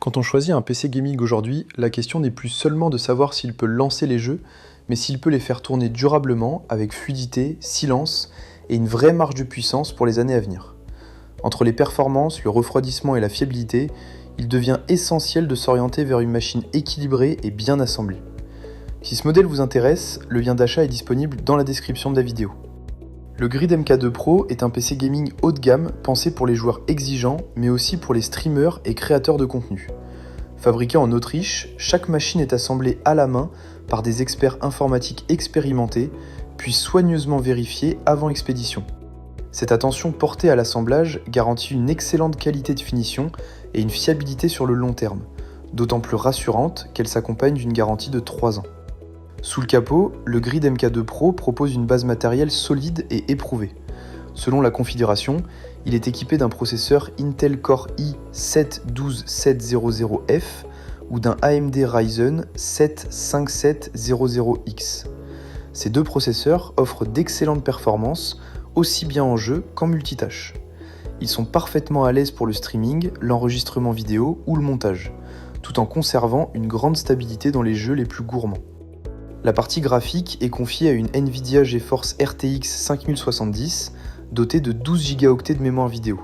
Quand on choisit un PC gaming aujourd'hui, la question n'est plus seulement de savoir s'il peut lancer les jeux, mais s'il peut les faire tourner durablement, avec fluidité, silence et une vraie marge de puissance pour les années à venir. Entre les performances, le refroidissement et la fiabilité, il devient essentiel de s'orienter vers une machine équilibrée et bien assemblée. Si ce modèle vous intéresse, le lien d'achat est disponible dans la description de la vidéo. Le Grid MK2 Pro est un PC gaming haut de gamme pensé pour les joueurs exigeants, mais aussi pour les streamers et créateurs de contenu. Fabriqué en Autriche, chaque machine est assemblée à la main par des experts informatiques expérimentés, puis soigneusement vérifiée avant expédition. Cette attention portée à l'assemblage garantit une excellente qualité de finition et une fiabilité sur le long terme, d'autant plus rassurante qu'elle s'accompagne d'une garantie de 3 ans. Sous le capot, le Grid MK2 Pro propose une base matérielle solide et éprouvée. Selon la configuration, il est équipé d'un processeur Intel Core i7-12700F ou d'un AMD Ryzen 7 5700X. Ces deux processeurs offrent d'excellentes performances, aussi bien en jeu qu'en multitâche. Ils sont parfaitement à l'aise pour le streaming, l'enregistrement vidéo ou le montage, tout en conservant une grande stabilité dans les jeux les plus gourmands. La partie graphique est confiée à une Nvidia GeForce RTX 5070 dotée de 12 Go de mémoire vidéo.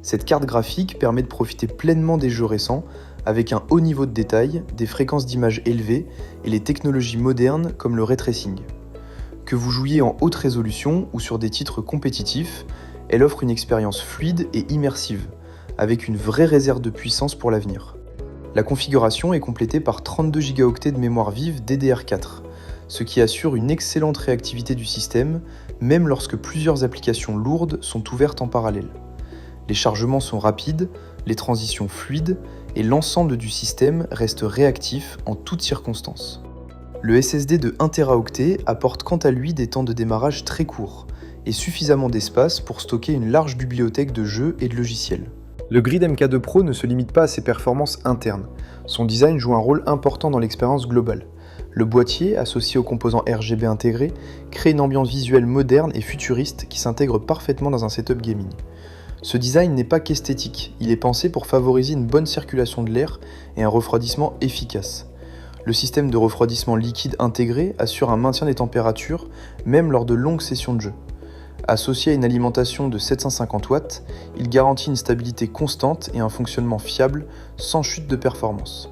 Cette carte graphique permet de profiter pleinement des jeux récents avec un haut niveau de détail, des fréquences d'image élevées et les technologies modernes comme le ray tracing. Que vous jouiez en haute résolution ou sur des titres compétitifs, elle offre une expérience fluide et immersive, avec une vraie réserve de puissance pour l'avenir. La configuration est complétée par 32 Go de mémoire vive DDR4, ce qui assure une excellente réactivité du système, même lorsque plusieurs applications lourdes sont ouvertes en parallèle. Les chargements sont rapides, les transitions fluides, et l'ensemble du système reste réactif en toutes circonstances. Le SSD de 1 Teraoctet apporte quant à lui des temps de démarrage très courts, et suffisamment d'espace pour stocker une large bibliothèque de jeux et de logiciels. Le Grid MK2 Pro ne se limite pas à ses performances internes. Son design joue un rôle important dans l'expérience globale. Le boîtier, associé aux composants RGB intégrés, crée une ambiance visuelle moderne et futuriste qui s'intègre parfaitement dans un setup gaming. Ce design n'est pas qu'esthétique, il est pensé pour favoriser une bonne circulation de l'air et un refroidissement efficace. Le système de refroidissement liquide intégré assure un maintien des températures, même lors de longues sessions de jeu. Associé à une alimentation de 750 watts, il garantit une stabilité constante et un fonctionnement fiable, sans chute de performance.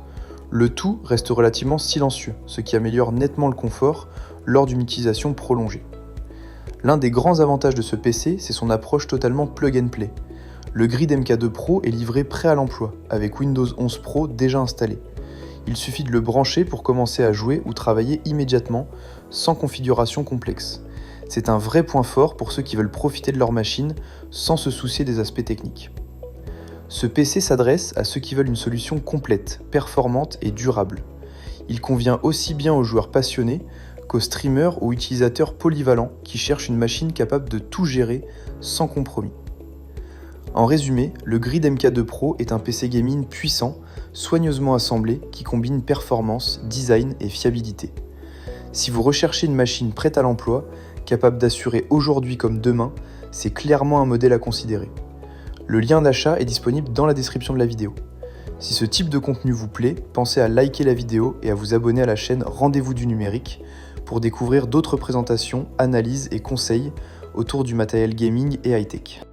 Le tout reste relativement silencieux, ce qui améliore nettement le confort lors d'une utilisation prolongée. L'un des grands avantages de ce PC, c'est son approche totalement plug and play. Le Grid MK2 Pro est livré prêt à l'emploi, avec Windows 11 Pro déjà installé. Il suffit de le brancher pour commencer à jouer ou travailler immédiatement, sans configuration complexe. C'est un vrai point fort pour ceux qui veulent profiter de leur machine sans se soucier des aspects techniques. Ce PC s'adresse à ceux qui veulent une solution complète, performante et durable. Il convient aussi bien aux joueurs passionnés qu'aux streamers ou utilisateurs polyvalents qui cherchent une machine capable de tout gérer sans compromis. En résumé, le Grid MK2 Pro est un PC gaming puissant, soigneusement assemblé qui combine performance, design et fiabilité. Si vous recherchez une machine prête à l'emploi, capable d'assurer aujourd'hui comme demain, c'est clairement un modèle à considérer. Le lien d'achat est disponible dans la description de la vidéo. Si ce type de contenu vous plaît, pensez à liker la vidéo et à vous abonner à la chaîne Rendez-vous du numérique pour découvrir d'autres présentations, analyses et conseils autour du matériel gaming et high-tech.